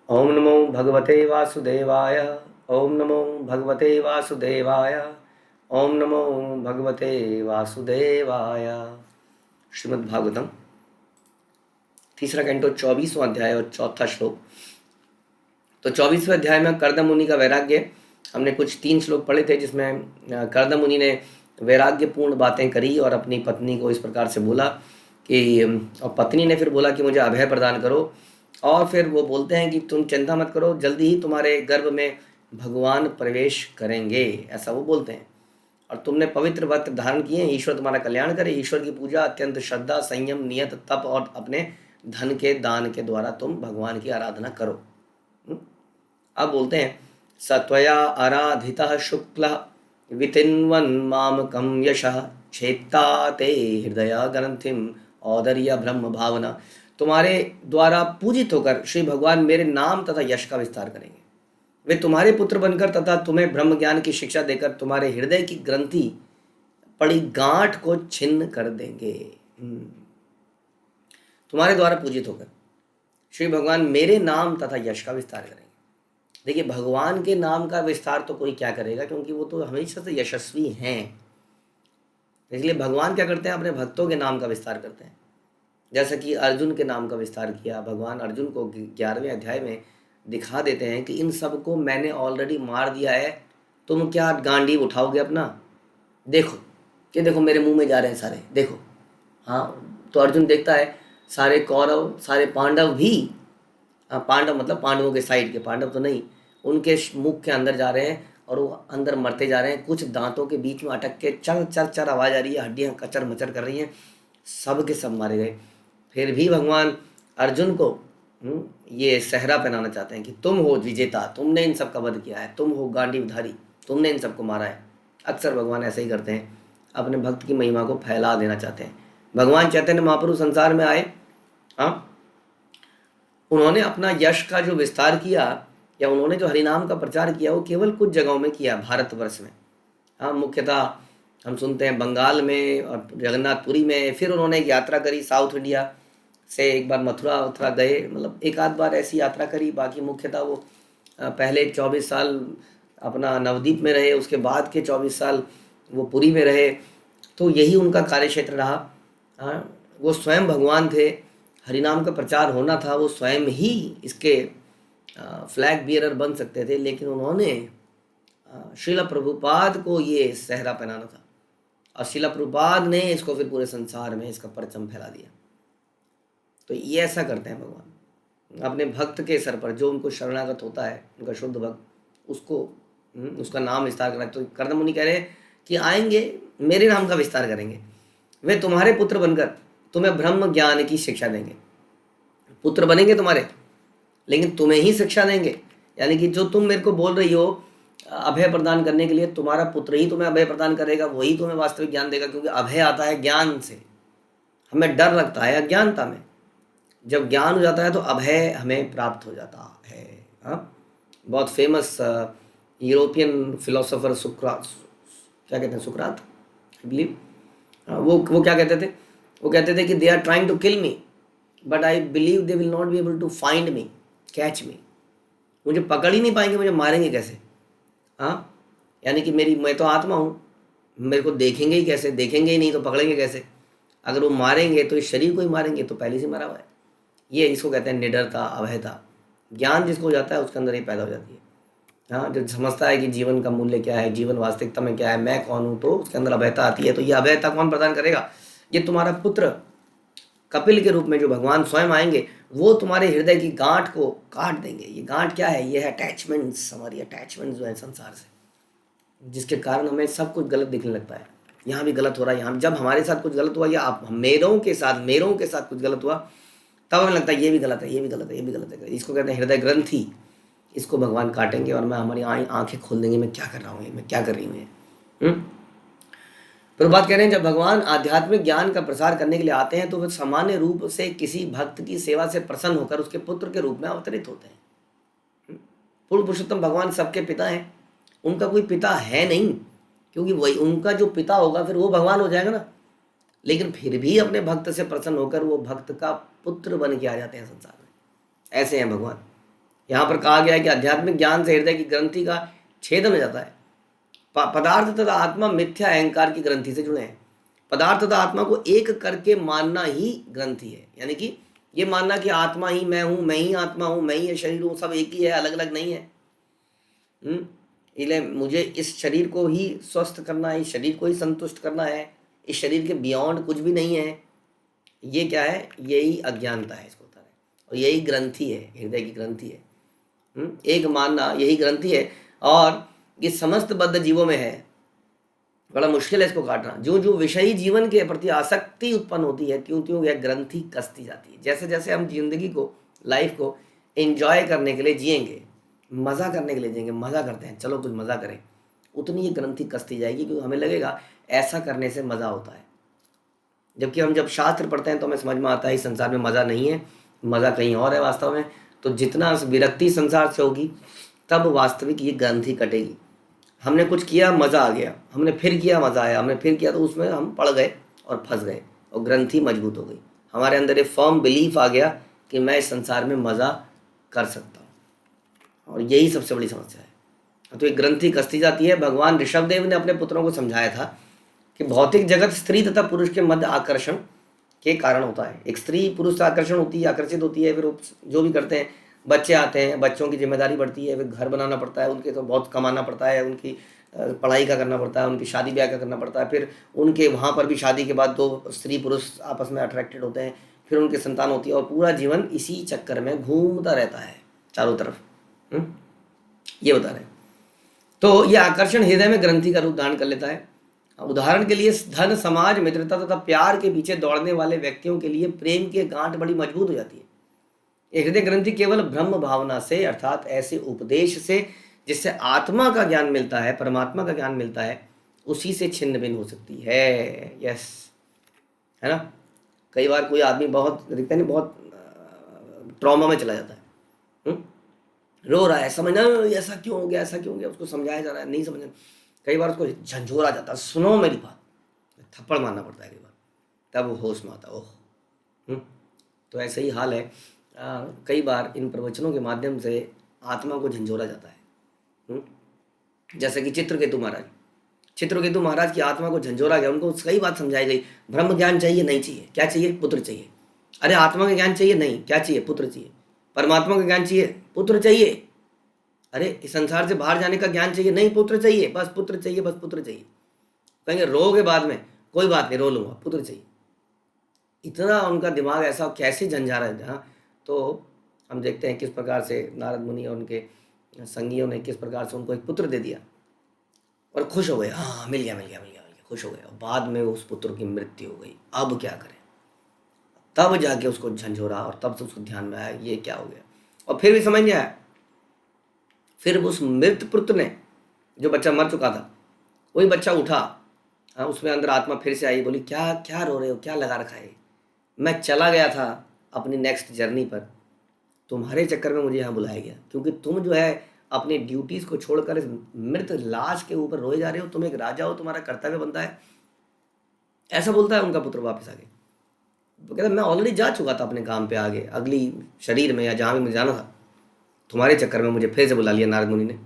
ओम नमो भगवते वासुदेवाय। ओम नमो भगवते वासुदेवाय। ओम नमो भगवते वासुदेवाय। श्रीमद् भागवतम तीसरा कैंटो 24वां अध्याय और चौथा श्लोक। तो 24वें अध्याय में कर्दम मुनि का वैराग्य हमने कुछ 3 श्लोक पढ़े थे, जिसमें कर्दम मुनि ने वैराग्यपूर्ण बातें करी और अपनी पत्नी को इस प्रकार से बोला कि और पत्नी ने फिर बोला कि मुझे अभय प्रदान करो। और फिर वो बोलते हैं कि तुम चिंता मत करो, जल्दी ही तुम्हारे गर्भ में भगवान प्रवेश करेंगे, ऐसा वो बोलते हैं। और तुमने पवित्र वस्त्र धारण किए हैं, ईश्वर तुम्हारा कल्याण करे। ईश्वर की पूजा अत्यंत श्रद्धा, संयम, नियत तप और अपने धन के दान के द्वारा तुम भगवान की आराधना करो। अब बोलते हैं सत्वया आराधितः शुक्ल वितिन्वन् मामकं यशः क्षेत्ता ते हृदय ग्रंथिम औदर्य ब्रह्म भावना। तुम्हारे द्वारा पूजित होकर श्री भगवान मेरे नाम तथा यश का विस्तार करेंगे। वे तुम्हारे पुत्र बनकर तथा तुम्हें ब्रह्म ज्ञान की शिक्षा देकर तुम्हारे हृदय की ग्रंथि पड़ी गांठ को छिन्न कर देंगे। तुम्हारे द्वारा पूजित होकर श्री भगवान मेरे नाम तथा यश का विस्तार करेंगे। देखिए, भगवान के नाम का विस्तार तो कोई क्या करेगा, क्योंकि वो तो हमेशा से यशस्वी हैं। इसलिए भगवान क्या करते हैं, अपने भक्तों के नाम का विस्तार करते हैं। जैसा कि अर्जुन के नाम का विस्तार किया, भगवान अर्जुन को 11वें अध्याय में दिखा देते हैं कि इन सबको मैंने ऑलरेडी मार दिया है, तुम क्या गांडीव उठाओगे अपना। देखो कि देखो मेरे मुंह में जा रहे हैं सारे, देखो। हाँ, तो अर्जुन देखता है सारे कौरव, सारे पांडव भी, पांडव मतलब पांडवों के साइड के, पांडव तो नहीं, उनके मुख के अंदर जा रहे हैं और वो अंदर मरते जा रहे हैं। कुछ दांतों के बीच में अटक के चर चर चर आवाज़ आ रही है, हड्डियाँ कचर मचर कर रही हैं, सब के सब मारे गए। फिर भी भगवान अर्जुन को ये सहरा पहनाना चाहते हैं कि तुम हो विजेता, तुमने इन सब का वध किया है, तुम हो गांडीवधारी, तुमने इन सबको मारा है। अक्सर भगवान ऐसे ही करते हैं, अपने भक्त की महिमा को फैला देना चाहते हैं। भगवान चैतन्य महाप्रभु संसार में आए, हाँ, उन्होंने अपना यश का जो विस्तार किया या उन्होंने जो हरिनाम का प्रचार किया वो केवल कुछ जगहों में किया भारतवर्ष में। हाँ, मुख्यतः हम सुनते हैं बंगाल में और जगन्नाथपुरी में। फिर उन्होंने एक यात्रा करी साउथ इंडिया से, एक बार मथुरा उथुरा गए, मतलब एक आध बार ऐसी यात्रा करी। बाकी मुख्यतः वो पहले 24 साल अपना नवद्वीप में रहे, उसके बाद के 24 साल वो पुरी में रहे। तो यही उनका कार्य क्षेत्र रहा। हाँ, वो स्वयं भगवान थे, हरिनाम का प्रचार होना था, वो स्वयं ही इसके फ्लैग बियरर बन सकते थे, लेकिन उन्होंने श्रीला प्रभुपाद को ये सहरा पहनाना था और श्रीला प्रभुपाद ने इसको फिर पूरे संसार में इसका परचम फैला दिया। तो ये ऐसा करते हैं भगवान, अपने भक्त के सर पर जो उनको शरणागत होता है, उनका शुद्ध भक्त, उसको उसका नाम विस्तार करना। तो कर्दम मुनि कह रहे हैं कि आएंगे, मेरे नाम का विस्तार करेंगे, वे तुम्हारे पुत्र बनकर तुम्हें ब्रह्म ज्ञान की शिक्षा देंगे। पुत्र बनेंगे तुम्हारे, लेकिन तुम्हें ही शिक्षा देंगे। यानी कि जो तुम मेरे को बोल रही हो अभय प्रदान करने के लिए, तुम्हारा पुत्र ही तुम्हें अभय प्रदान करेगा, वही तुम्हें वास्तविक ज्ञान देगा। क्योंकि अभय आता है ज्ञान से, हमें डर लगता है अज्ञानता में, जब ज्ञान हो जाता है तो अभय हमें प्राप्त हो जाता है। हाँ, बहुत फेमस यूरोपियन फिलोसोफर सुकरात, क्या कहते हैं, सुकरात आई बिलीव, वो क्या कहते थे, वो कहते थे कि they are trying to kill me but I believe they will not be able to find me, catch me. मुझे पकड़ ही नहीं पाएंगे, मुझे मारेंगे कैसे। हाँ, यानी कि मैं तो आत्मा हूँ, मेरे को देखेंगे ही कैसे, देखेंगे ही नहीं तो पकड़ेंगे कैसे। अगर वो मारेंगे तो इस शरीर को ही मारेंगे, तो पहले से मरा हुआ है। ये इसको कहते हैं निडरता, अभयता। ज्ञान जिसको हो जाता है उसके अंदर ही पैदा हो जाती है। हाँ, जो समझता है कि जीवन का मूल्य क्या है, जीवन वास्तविकता में क्या है, मैं कौन हूँ, तो उसके अंदर अभयता आती है। तो ये अभयता कौन प्रदान करेगा? ये तुम्हारा पुत्र कपिल के रूप में जो भगवान स्वयं आएंगे, वो तुम्हारे हृदय की गांठ को काट देंगे। ये गांठ क्या है? ये है अटैचमेंट्स, हमारी अटैचमेंट्स जो है संसार से, जिसके कारण हमें सब कुछ गलत दिखने लगता है। यहाँ भी गलत हो रहा है, यहाँ जब हमारे साथ कुछ गलत हुआ या आप मेरों के साथ कुछ गलत हुआ, तब हमें लगता है ये भी गलत है, ये भी गलत है, ये भी गलत है। इसको कहते हैं हृदय ग्रंथि। इसको भगवान काटेंगे और हमारी आंखें खोल देंगे, मैं क्या कर रहा हूँ, मैं क्या कर रही हूँ। प्रभुपाद कह रहे हैं, जब भगवान आध्यात्मिक ज्ञान का प्रसार करने के लिए आते हैं तो वे सामान्य रूप से किसी भक्त की सेवा से प्रसन्न होकर उसके पुत्र के रूप में अवतरित होते हैं। पूर्ण पुरुषोत्तम भगवान सबके पिता हैं, उनका कोई पिता है नहीं, क्योंकि वही उनका जो पिता होगा फिर वो भगवान हो जाएगा ना। लेकिन फिर भी अपने भक्त से प्रसन्न होकर वो भक्त का पुत्र बन के आ जाते हैं संसार में। ऐसे हैं भगवान। यहाँ पर कहा गया है कि आध्यात्मिक ज्ञान से हृदय की ग्रंथि का छेदन हो जाता है। पदार्थ तथा आत्मा मिथ्या अहंकार की ग्रंथि से जुड़े हैं। पदार्थ तथा आत्मा को एक करके मानना ही ग्रंथि है, यानी कि ये मानना कि आत्मा ही मैं हूँ, मैं ही आत्मा हूँ, मैं ही ये शरीर हूँ, सब एक ही है, अलग अलग नहीं है। इसलिए मुझे इस शरीर को ही स्वस्थ करना है, इस शरीर को ही संतुष्ट करना है, इस शरीर के बियॉन्ड कुछ भी नहीं है। ये क्या है? यही अज्ञानता है, इसको बता रहे हैं। और यही ग्रंथि है, हृदय की ग्रंथि है। एक मानना यही ग्रंथि है, और ये समस्त बद्ध जीवों में है। बड़ा मुश्किल है इसको काटना। जो जो विषयी जीवन के प्रति आसक्ति उत्पन्न होती है, त्यों त्यों यह ग्रंथि कसती जाती है। जैसे जैसे हम जिंदगी को, लाइफ को एंजॉय करने के लिए जिएंगे, मज़ा करने के लिए जिएंगे, मज़ा करते हैं, चलो कुछ मज़ा करें, उतनी ये ग्रंथि कसती जाएगी, क्योंकि हमें लगेगा ऐसा करने से मज़ा होता है। जबकि हम जब शास्त्र पढ़ते हैं तो हमें समझ में आता है इस संसार में मज़ा नहीं है, मज़ा कहीं और है वास्तव में। तो जितना विरक्ति संसार से होगी, तब वास्तविक ये ग्रंथि कटेगी। हमने कुछ किया, मज़ा आ गया, हमने फिर किया, मज़ा आया, हमने फिर किया, तो उसमें हम पड़ गए और फंस गए, और ग्रंथि मजबूत हो गई। हमारे अंदर एक फर्म बिलीफ आ गया कि मैं इस संसार में मज़ा कर सकता हूँ, और यही सबसे बड़ी समस्या है। तो एक ग्रंथि कसती जाती है। भगवान ऋषभदेव ने अपने पुत्रों को समझाया था कि भौतिक जगत स्त्री तथा पुरुष के मध्य आकर्षण के कारण होता है। एक स्त्री पुरुष से आकर्षण होती है, आकर्षित होती है, फिर वो जो भी करते हैं, बच्चे आते हैं, बच्चों की जिम्मेदारी बढ़ती है, फिर घर बनाना पड़ता है, उनके तो बहुत कमाना पड़ता है, उनकी पढ़ाई का करना पड़ता है, उनकी शादी ब्याह का करना पड़ता है, फिर उनके वहाँ पर भी शादी के बाद दो स्त्री पुरुष आपस में अट्रैक्टेड होते हैं, फिर उनकी संतान होती है, और पूरा जीवन इसी चक्कर में घूमता रहता है चारों तरफ। ये बता रहे हैं। तो ये आकर्षण हृदय में ग्रंथि का रूप धारण कर लेता है। उदाहरण के लिए धन, समाज, मित्रता तथा प्यार के पीछे दौड़ने वाले व्यक्तियों के लिए प्रेम की गांठ बड़ी मजबूत हो जाती है। ये हृदय ग्रंथि केवल ब्रह्म भावना से, अर्थात ऐसे उपदेश से जिससे आत्मा का ज्ञान मिलता है, परमात्मा का ज्ञान मिलता है, उसी से छिन्न भिन्न हो सकती है। यस, है ना। कई बार कोई आदमी बहुत दिखता है, बहुत ट्रॉमा में चला जाता है, रो रहा है, समझना ऐसा क्यों हो गया, ऐसा क्यों हो गया, उसको समझाया जा रहा है, नहीं समझना। कई बार उसको झंझोरा जाता है, सुनो मेरी बात, थप्पड़ मारना पड़ता है कई बार, तब वो होश में आता। ओह, तो ऐसा ही हाल है। कई बार इन प्रवचनों के माध्यम से आत्मा को झंझोरा जाता है। जैसे कि चित्रकेतु महाराज की आत्मा को झंझोरा गया, उनको सही बात समझाई गई। ब्रह्म ज्ञान चाहिए, नहीं चाहिए, क्या चाहिए? पुत्र चाहिए। अरे आत्मा का ज्ञान चाहिए, नहीं, क्या चाहिए? पुत्र चाहिए। परमात्मा का ज्ञान चाहिए, पुत्र चाहिए। अरे इस संसार से बाहर जाने का ज्ञान चाहिए, नहीं, पुत्र चाहिए, बस पुत्र चाहिए, बस पुत्र चाहिए। कहेंगे रोगे बाद में, कोई बात नहीं, रो लूंगा, पुत्र चाहिए। इतना उनका दिमाग ऐसा कैसे झंझारा है। हाँ, तो हम देखते हैं किस प्रकार से नारद मुनि और उनके संगियों ने किस प्रकार से उनको एक पुत्र दे दिया, और खुश हो गए, हाँ मिल गया, खुश हो गए। और बाद में उस पुत्र की मृत्यु हो गई। अब क्या करें? तब जाके उसको झंझोरा, और तब से उसको ध्यान में आया ये क्या हो गया, और फिर भी समझ नहीं आया। फिर उस मृत पुत्र ने, जो बच्चा मर चुका था, वही बच्चा उठा। हाँ, उसमें अंदर आत्मा फिर से आई, बोली क्या क्या रो रहे हो, क्या लगा रखा है? मैं चला गया था अपनी नेक्स्ट जर्नी पर, तुम्हारे चक्कर में मुझे यहाँ बुलाया गया, क्योंकि तुम जो है अपनी ड्यूटीज़ को छोड़कर इस मृत लाश के ऊपर रोए जा रहे हो, तुम एक राजा हो, तुम्हारा कर्तव्य बनता है। ऐसा बोलता है उनका पुत्र वापस आके। वो कहता है मैं ऑलरेडी जा चुका था अपने काम पे, आगे अगली शरीर में या जहाँ भी मुझे जाना था, तुम्हारे चक्कर में मुझे फिर से बुला लिया नारद मुनि ने,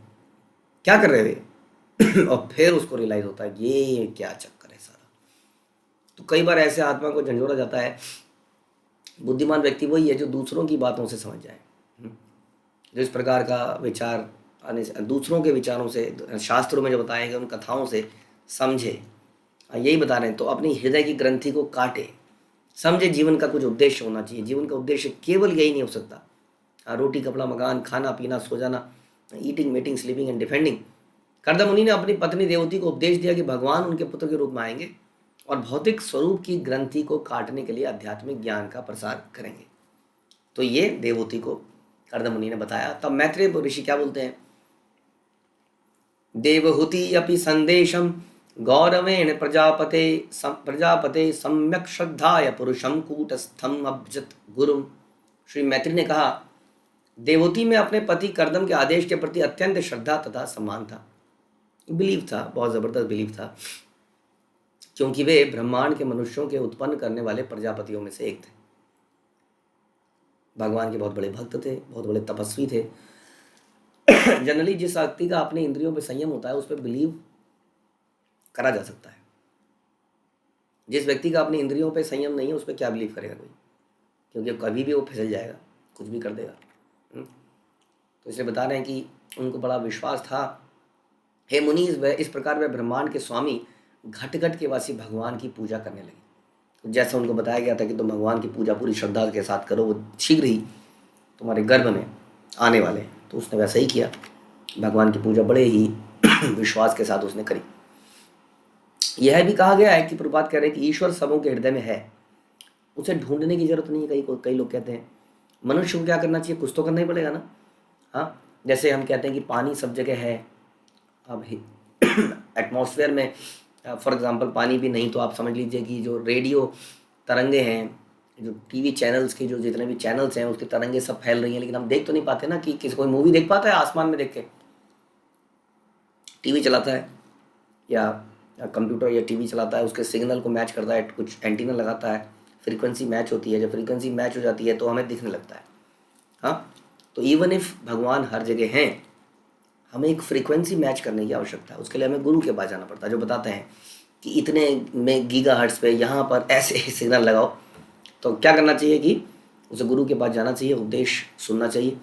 क्या कर रहे थे? और फिर उसको रियलाइज होता है ये क्या चक्कर है सारा। तो कई बार ऐसे आत्मा को झंझोरा जाता है। बुद्धिमान व्यक्ति वही है जो दूसरों की बातों से समझ जाए, जो इस प्रकार का विचार आने से, दूसरों के विचारों से, शास्त्रों में जो बताए गए उन कथाओं से समझे। यही बता रहे हैं। तो अपनी हृदय की ग्रंथि को काटे, समझे जीवन का कुछ उद्देश्य होना चाहिए। जीवन का उद्देश्य केवल यही नहीं हो सकता रोटी कपड़ा मकान, खाना पीना, सो जाना, eating meeting sleeping and defending. Kardam मुनि ने अपनी पत्नी देवती को उपदेश दिया कि भगवान उनके पुत्र के रूप में आएंगे और भौतिक स्वरूप की ग्रंथि को काटने के लिए आध्यात्मिक ज्ञान का प्रसार करेंगे। तो ये देवती को कर्दम मुनि ने बताया। तब मैत्रेय ऋषि क्या बोलते हैं? देवहूति अपि संदेशम गौरवेण प्रजापते सम्यक श्रद्धाय पुरुषम कूटस्थम अभजत गुरुम। श्री मैत्री ने कहा, देवहूति में अपने पति कर्दम के आदेश के प्रति अत्यंत श्रद्धा तथा सम्मान था, बिलीव था, बहुत जबरदस्त बिलीव था, क्योंकि वे ब्रह्मांड के मनुष्यों के उत्पन्न करने वाले प्रजापतियों में से एक थे। भगवान के बहुत बड़े भक्त थे, बहुत बड़े तपस्वी थे, जनरली जिस व्यक्ति का अपने इंद्रियों पे संयम होता है उस पर बिलीव करा जा सकता है। जिस व्यक्ति का अपने इंद्रियों पे संयम नहीं है उस पर क्या बिलीव करेगा कोई, क्योंकि कभी भी वो फिसल जाएगा, कुछ भी कर देगा। तो इसलिए बता रहे हैं कि उनको बड़ा विश्वास था। हे मुनि, इस प्रकार वह ब्रह्मांड के स्वामी घट घट के वासी भगवान की पूजा करने लगे। तो जैसा उनको बताया गया था कि तुम भगवान की पूजा पूरी श्रद्धा के साथ करो, वो शीघ्र ही तुम्हारे गर्भ में आने वाले हैं। तो उसने वैसा ही किया, भगवान की पूजा बड़े ही विश्वास के साथ उसने करी। यह भी कहा गया है कि प्रभुपाद कह रहे हैं कि ईश्वर सबों के हृदय में है, उसे ढूंढने की जरूरत नहीं है। कई लोग कहते हैं मनुष्य को क्या करना चाहिए, कुछ तो करना ही पड़ेगा ना। हाँ, जैसे हम कहते हैं कि पानी सब जगह है, अब एटमॉस्फेयर में फॉर एग्जांपल पानी भी नहीं तो आप समझ लीजिए कि जो रेडियो तरंगे हैं, जो टीवी चैनल्स के जो जितने भी चैनल्स हैं उसकी तरंगे सब फैल रही हैं, लेकिन हम देख तो नहीं पाते ना। कि किसी कोई मूवी देख पाता है आसमान में देख के, टीवी चलाता है या कंप्यूटर या टीवी चलाता है, उसके सिग्नल को मैच करता है, कुछ एंटीना लगाता है, फ्रीक्वेंसी मैच होती है। जब फ्रीक्वेंसी मैच हो जाती है तो हमें दिखने लगता है। हाँ, तो इवन इफ भगवान हर जगह हैं, हमें एक फ्रीक्वेंसी मैच करने की आवश्यकता है। उसके लिए हमें गुरु के पास जाना पड़ता है जो बताते हैं कि इतने में गीगाहर्ट्ज़ पे यहाँ पर ऐसे सिग्नल लगाओ। तो क्या करना चाहिए कि उसे गुरु के पास जाना चाहिए, उपदेश सुनना चाहिए,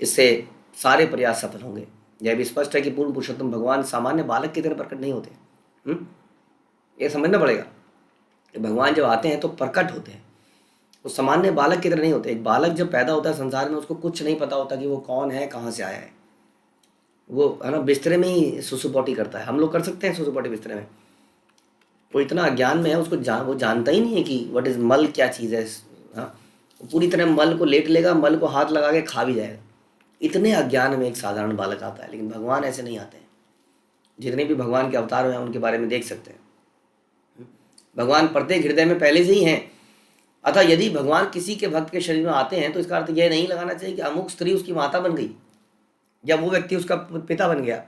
इससे सारे प्रयास सफल होंगे। यह भी स्पष्ट है कि पूर्ण पुरुषोत्तम भगवान सामान्य बालक की तरह प्रकट नहीं होते। ये समझना पड़ेगा कि भगवान जब आते हैं तो प्रकट होते हैं, वो सामान्य बालक की तरह नहीं होते। एक बालक जब पैदा होता है संसार में, उसको कुछ नहीं पता होता कि वो कौन है, कहाँ से आया है। वो है ना, बिस्तरे में ही सुसुपोटी करता है। हम लोग कर सकते हैं सुसुपोटी बिस्तरे में। वो इतना अज्ञान में है, उसको वो जानता ही नहीं है कि व्हाट इज मल, क्या चीज़ है। हाँ, वो पूरी तरह मल को लेट लेगा, मल को हाथ लगा के खा भी जाएगा। इतने अज्ञान में एक साधारण बालक आता है, लेकिन भगवान ऐसे नहीं आते हैं। जितने भी भगवान के अवतार हैं उनके बारे में देख सकते हैं, भगवान प्रत्येक हृदय में पहले से ही हैं। अतः यदि भगवान किसी के भक्त के शरीर में आते हैं तो इसका अर्थ यह नहीं लगाना चाहिए कि अमुक स्त्री उसकी माता बन गई या वो व्यक्ति उसका पिता बन गया।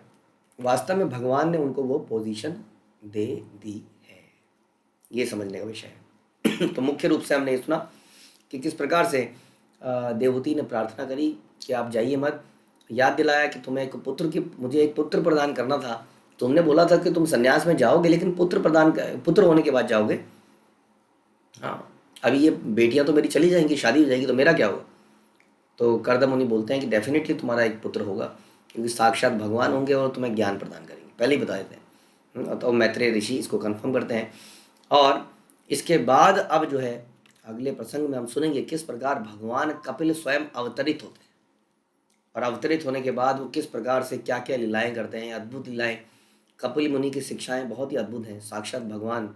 वास्तव में भगवान ने उनको वो पोजीशन दे दी है, ये समझने का विषय है। तो मुख्य रूप से हमने ये सुना कि किस प्रकार से देवहूति ने प्रार्थना करी कि आप जाइए मत। याद दिलाया कि तुम्हें एक मुझे एक पुत्र प्रदान करना था। तुमने बोला था कि तुम सन्यास में जाओगे लेकिन पुत्र होने के बाद जाओगे। हाँ, अभी ये बेटियां तो मेरी चली जाएंगी, शादी हो जाएगी, तो मेरा क्या होगा। तो कर्दम मुनि बोलते हैं कि डेफिनेटली तुम्हारा एक पुत्र होगा, क्योंकि साक्षात भगवान होंगे और तुम्हें ज्ञान प्रदान करेंगे, पहले ही बता देते हैं। तो मैत्रेय ऋषि इसको कंफर्म करते हैं। और इसके बाद अब जो है अगले प्रसंग में हम सुनेंगे किस प्रकार भगवान कपिल स्वयं अवतरित होते हैं, और अवतरित होने के बाद वो किस प्रकार से क्या क्या लीलाएं करते हैं, अद्भुत लीलाएं। कपिल मुनि की शिक्षाएं बहुत ही अद्भुत हैं, साक्षात भगवान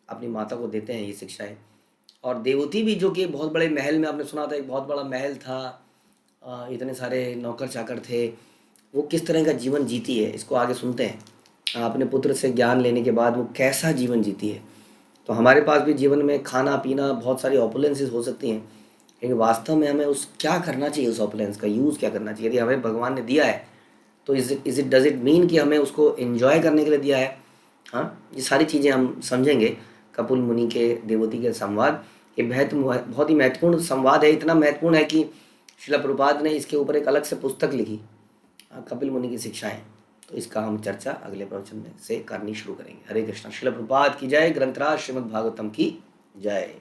अपनी माता को देते हैं ये शिक्षाएं। और देवहूति भी, जो कि बहुत बड़े महल में, आपने सुना था एक बहुत बड़ा महल था, इतने सारे नौकर चाकर थे, वो किस तरह का जीवन जीती है, इसको आगे सुनते हैं। अपने पुत्र से ज्ञान लेने के बाद वो कैसा जीवन जीती है। तो हमारे पास भी जीवन में खाना पीना बहुत सारी ऑपुलेंसेस हो सकती हैं, लेकिन वास्तव में हमें उस क्या करना चाहिए, उस ऑपुलेंस का यूज़ क्या करना चाहिए। यदि हमें भगवान ने दिया है तो डज इट मीन कि हमें उसको एंजॉय करने के लिए दिया है। हाँ, ये सारी चीज़ें हम समझेंगे कपिल मुनि के देवहूति के संवाद। ये बहुत ही महत्वपूर्ण संवाद है, इतना महत्वपूर्ण है कि श्रील प्रभुपाद ने इसके ऊपर एक अलग से पुस्तक लिखी, कपिल मुनि की शिक्षाएं। तो इसका हम चर्चा अगले प्रवचन में से करनी शुरू करेंगे। हरे कृष्णा। श्रील प्रभुपाद की जय। ग्रंथराज श्रीमद् भागवतम की जय।